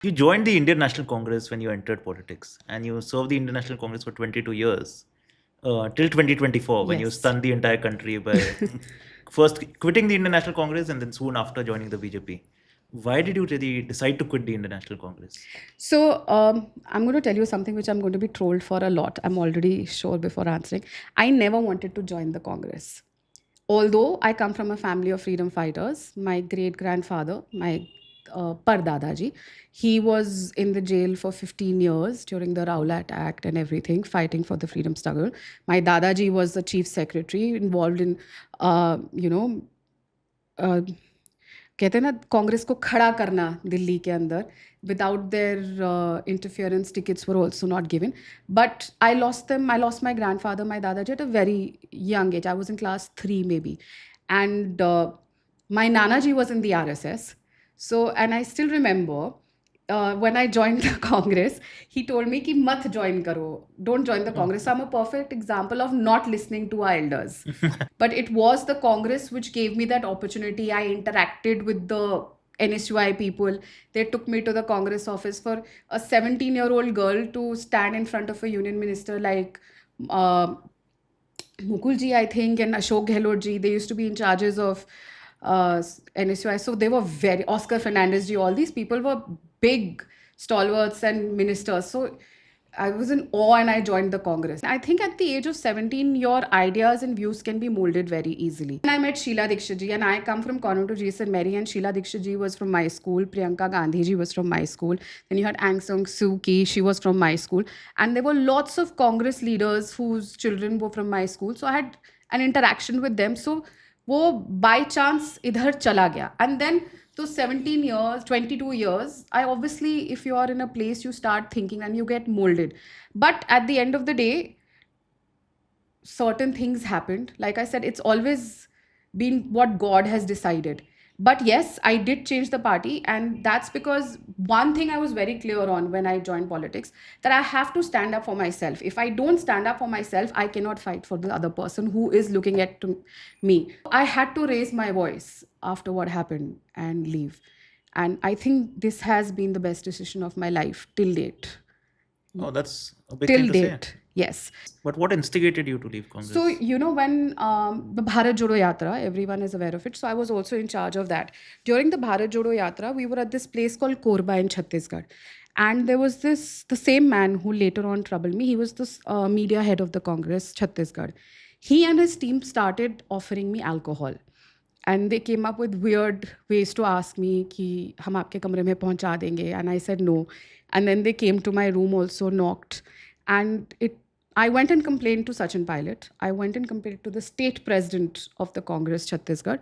You joined the Indian National Congress when you entered politics, and you served the Indian National Congress for 22 years, till 2024, when you Yes. stunned the entire country by first quitting the Indian National Congress and then soon after joining the BJP. Why did you really decide to quit the Indian National Congress? So I'm going to tell you something which I'm going to be trolled for a lot. I'm already sure before answering. I never wanted to join the Congress. Although I come from a family of freedom fighters, my great grandfather, my Pardadaji, he was in the jail for 15 years during the Rowlatt Act and everything, fighting for the freedom struggle. My Dadaji was the chief secretary involved in, you know, uh, कहते हैं ना कांग्रेस को खड़ा करना दिल्ली के अंदर without their interference tickets were also not given but I lost my grandfather my dadaji at a very young age I was in class 3 maybe and my nanaji was in the RSS so and I still remember when I joined the Congress, he told me कि मत join करो, don't join the Congress. So I'm a perfect example of not listening to our elders. But it was the Congress which gave me that opportunity. I interacted with the NSUI people. They took me to the Congress office. For a 17-year-old girl to stand in front of a union minister like uh, Mukul ji, I think, and Ashok Gehlot ji, they used to be in charges of NSUI. So they were very, Oscar Fernandez ji, all these people were big stalwarts and ministers. So I was in awe and I joined the Congress. I think at the age of 17, your ideas and views can be molded very easily. And I met Sheila Dikshit ji, and I come from Convent of Jesus and Mary, and Sheila Dikshit ji was from my school. Priyanka Gandhi ji was from my school. Then you had Aung San Suu Kyi, she was from my school. And there were lots of Congress leaders whose children were from my school. So I had an interaction with them. So वो by chance इधर चला गया and then तो 17 years 22 years I obviously if you are in a place you start thinking and you get molded but at the end of the day certain things happened. Like I said, it's always been what God has decided. But yes, I did change the party, and that's because one thing I was very clear on when I joined politics that I have to stand up for myself. If I don't stand up for myself, I cannot fight for the other person who is looking at me. I had to raise my voice after what happened and leave. And I think this has been the best decision of my life till date. Oh, that's a big thing Till to say. date, yes. But what instigated you to leave Congress? So, when the Bharat Jodo Yatra, everyone is aware of it. So, I was also in charge of that. During the Bharat Jodo Yatra, we were at this place called Korba in Chhattisgarh. And there was the same man who later on troubled me. He was this media head of the Congress, Chhattisgarh. He and his team started offering me alcohol. And they came up with weird ways to ask me कि हम आपके कमरे में पहुंचा देंगे and I said no and then they came to my room also knocked and I went and complained to Sachin Pilot. I went and complained to the state president of the Congress Chhattisgarh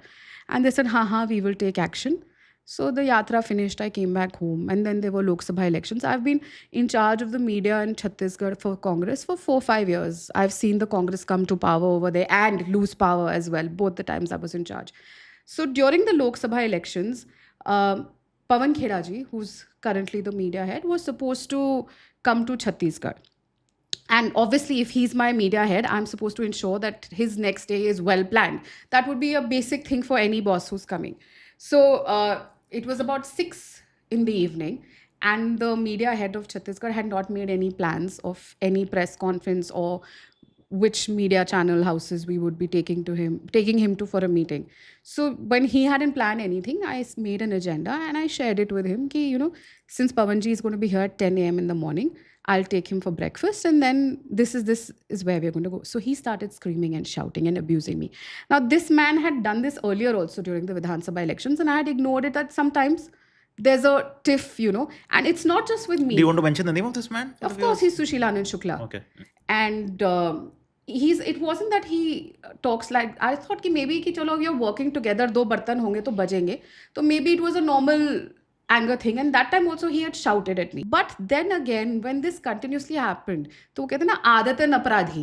and they said ha we will take action. So the yatra finished, I came back home and then there were Lok Sabha elections. I've been in charge of the media in Chhattisgarh for Congress for 4-5 years. I've seen the Congress come to power over there and lose power as well, both the times I was in charge. So during the Lok Sabha elections, Pawan Khera ji, who's currently the media head, was supposed to come to Chhattisgarh. And obviously, if he's my media head, I'm supposed to ensure that his next day is well planned. That would be a basic thing for any boss who's coming. So it was about 6 in the evening, and the media head of Chhattisgarh had not made any plans of any press conference or which media channel houses we would be taking him to for a meeting. So when he hadn't planned anything, I made an agenda and I shared it with him. Ki, since Pavanji is going to be here at 10 a.m. in the morning, I'll take him for breakfast, and then this is where we're going to go. So he started screaming and shouting and abusing me. Now this man had done this earlier also during the Vidhan Sabha elections, and I had ignored it. That sometimes there's a tiff, and it's not just with me. Do you want to mention the name of this man? Of course, he's Sushil Anand Shukla. Okay. And it wasn't that he talks like, I thought कि maybe कि चलो we are working together, दो बर्तन होंगे तो बजेंगे. So maybe it was a normal anger thing, and that time also he had shouted at me. But then again, when this continuously happened, तो वो कहते हैं ना आदतन अपराधी,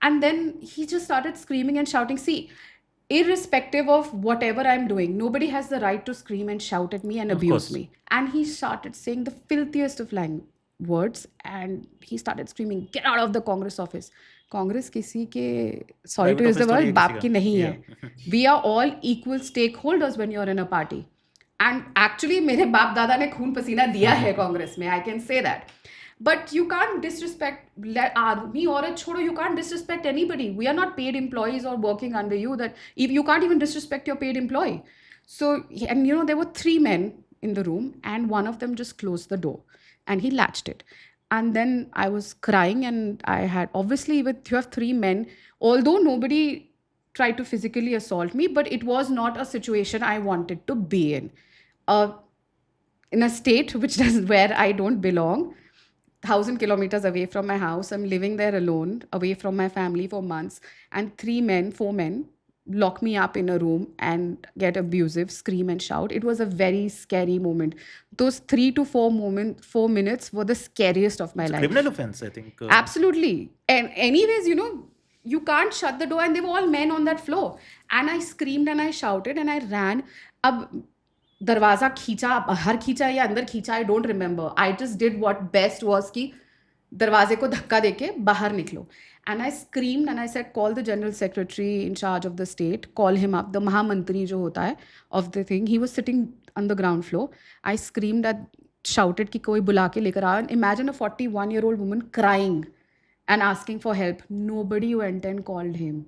and then he just started screaming and shouting. See, irrespective of whatever I'm doing, nobody has the right to scream and shout at me and abuse me. And he started saying the filthiest of words, and he started screaming, "Get out of the Congress office." Congress किसी के, sorry to use the word, बाप की नहीं है. We are all equal stakeholders when you're in a party. And actually मेरे बाप दादा ने खून पसीना दिया है कांग्रेस में, I can say that. But you can't disrespect आदमी औरत छोड़ो, you can't disrespect anybody. We are not paid employees or working under you, that if you can't even disrespect your paid employee. So, and you know, there were 3 men in the room, and one of them just closed the door and he latched it. And then I was crying, and I had, obviously, with you have 3 men, although nobody tried to physically assault me, but it was not a situation I wanted to be in. Uh, in a state which does where I don't belong, 1,000 kilometers away from my house. I'm living there alone, away from my family for months, and 4 men lock me up in a room and get abusive, scream and shout. It was a very scary moment. Those 3 to 4 minutes were the scariest of my It's a life. criminal offense, I think. Absolutely. And anyways, you know, you can't shut the door, and they were all men on that floor. And I screamed and I shouted and I ran. अब दरवाजा खींचा, बाहर खींचा या अंदर खींचा, I don't remember. I just did what best was कि दरवाजे को धक्का देके बाहर निकलो. And I screamed and I said, call the general secretary in charge of the state, call him up, the महामंत्री जो होता है of the thing. He was sitting on the ground floor. I screamed at, shouted कि कोई बुला के लेकर आ. Imagine a 41-year-old woman crying and asking for help. Nobody went and called him.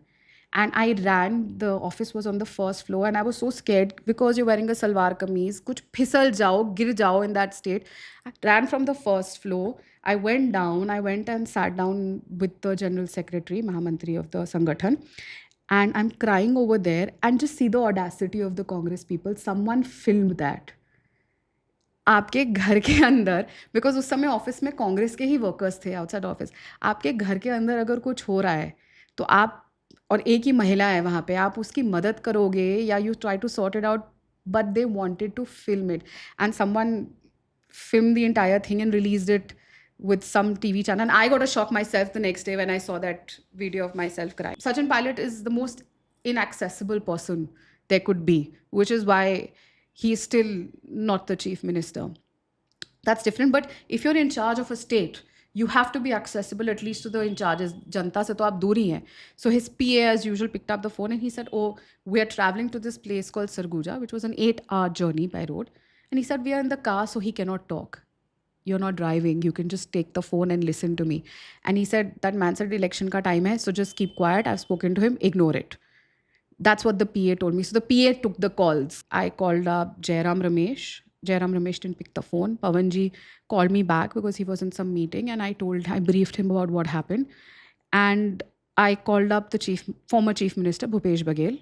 And I ran. The office was on the first floor, and I was so scared because you're wearing a salwar kameez. Kuch phisal jao, gir jao in that state. I ran from the first floor. I went down. I went and sat down with the general secretary, Mahamantri of the Sangathan. And I'm crying over there. And just see the audacity of the Congress people. Someone filmed that. आपके घर के अंदर, because उस समय office में कांग्रेस के ही workers थे outside office, आपके घर के अंदर अगर कुछ हो रहा है तो आप, और एक ही महिला है वहाँ पे, आप उसकी मदद करोगे या you try to sort it out, but they wanted to film it and someone filmed the entire thing and released it with some TV channel. And I got a shock myself the next day when I saw that video of myself crying. Sachin Pilot is the most inaccessible person there could be, which is why he is still not the chief minister. That's different. But if you're in charge of a state, you have to be accessible at least to the in charges. Janta se to aap dur hi hain. So his PA, as usual, picked up the phone and he said, oh, we are traveling to this place called Sarguja, which was an 8-hour journey by road. And he said, we are in the car, so he cannot talk. You're not driving. You can just take the phone and listen to me. And he said, that man said, election ka time hai, so just keep quiet. I've spoken to him. Ignore it. That's what the PA told me. So the PA took the calls. I called up Jairam Ramesh. Jairam Ramesh didn't pick the phone. Pawanji called me back because he was in some meeting, and I briefed him about what happened. And I called up the former Chief Minister, Bhupesh Baghel.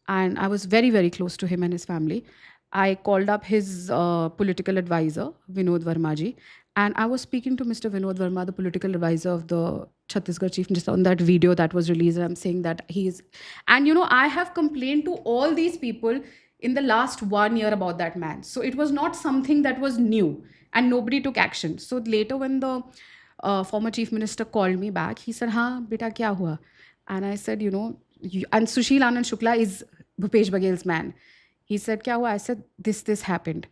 And I was very, very close to him and his family. I called up his political advisor, Vinod Verma ji. And I was speaking to Mr. Vinod Verma, the political advisor of the Chhattisgarh Chief Minister, on that video that was released. And I'm saying that he is. And, you know, I have complained to all these people in the last 1 year about that man. So it was not something that was new. And nobody took action. So later, when the former Chief Minister called me back, he said, हाँ बेटा क्या हुआ? And I said, you know, and Sushil Anand Shukla is Bhupesh Baghel's man. He said, kya hua? I said, this happened.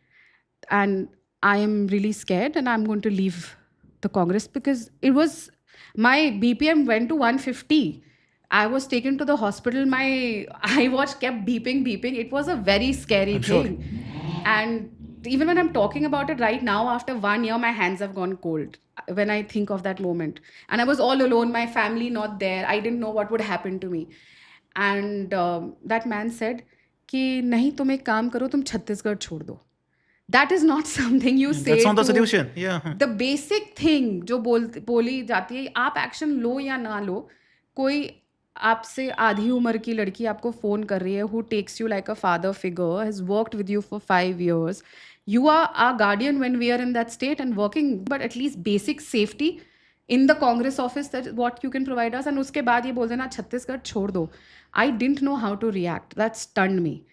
And I am really scared and I'm going to leave the Congress because it was, my BPM went to 150. I was taken to the hospital. My iWatch kept beeping. It was a very scary thing. And even when I'm talking about it right now, after 1 year, my hands have gone cold when I think of that moment. And I was all alone, my family not there. I didn't know what would happen to me. And that man said, कि नहीं तुम एक काम करो, तुम छत्तीसगढ़ छोड़ दो. That is not something you say. That's not the to- solution. Yeah. The basic thing जो बोली जाती है, आप एक्शन लो या ना लो, कोई आपसे आधी उम्र की लड़की आपको फ़ोन कर रही है, who takes you like a father figure, has worked with you for 5 years. You are our guardian when we are in that state and working, but at least basic safety in the Congress office, that what you can provide us. And उसके बाद ये बोल देना छत्तीसगढ़ छोड़ दो. I didn't know how to react. That stunned me.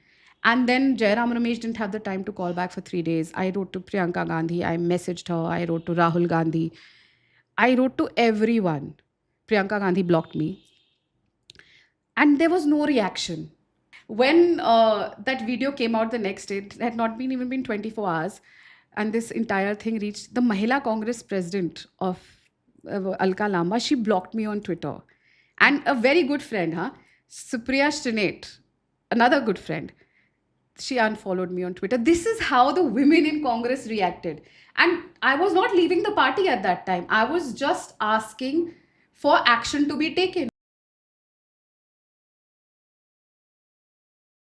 And then Jairam Ramesh didn't have the time to call back for 3 days. I wrote to Priyanka Gandhi. I messaged her. I wrote to Rahul Gandhi. I wrote to everyone. Priyanka Gandhi blocked me. And there was no reaction. When that video came out the next day, it had not even been 24 hours. And this entire thing reached the Mahila Congress president of Alka Lamba. She blocked me on Twitter. And a very good friend, Supriya Shrinate, another good friend. she unfollowed me on Twitter. This is how the women in Congress reacted. And I was not leaving the party at that time. I was just asking for action to be taken.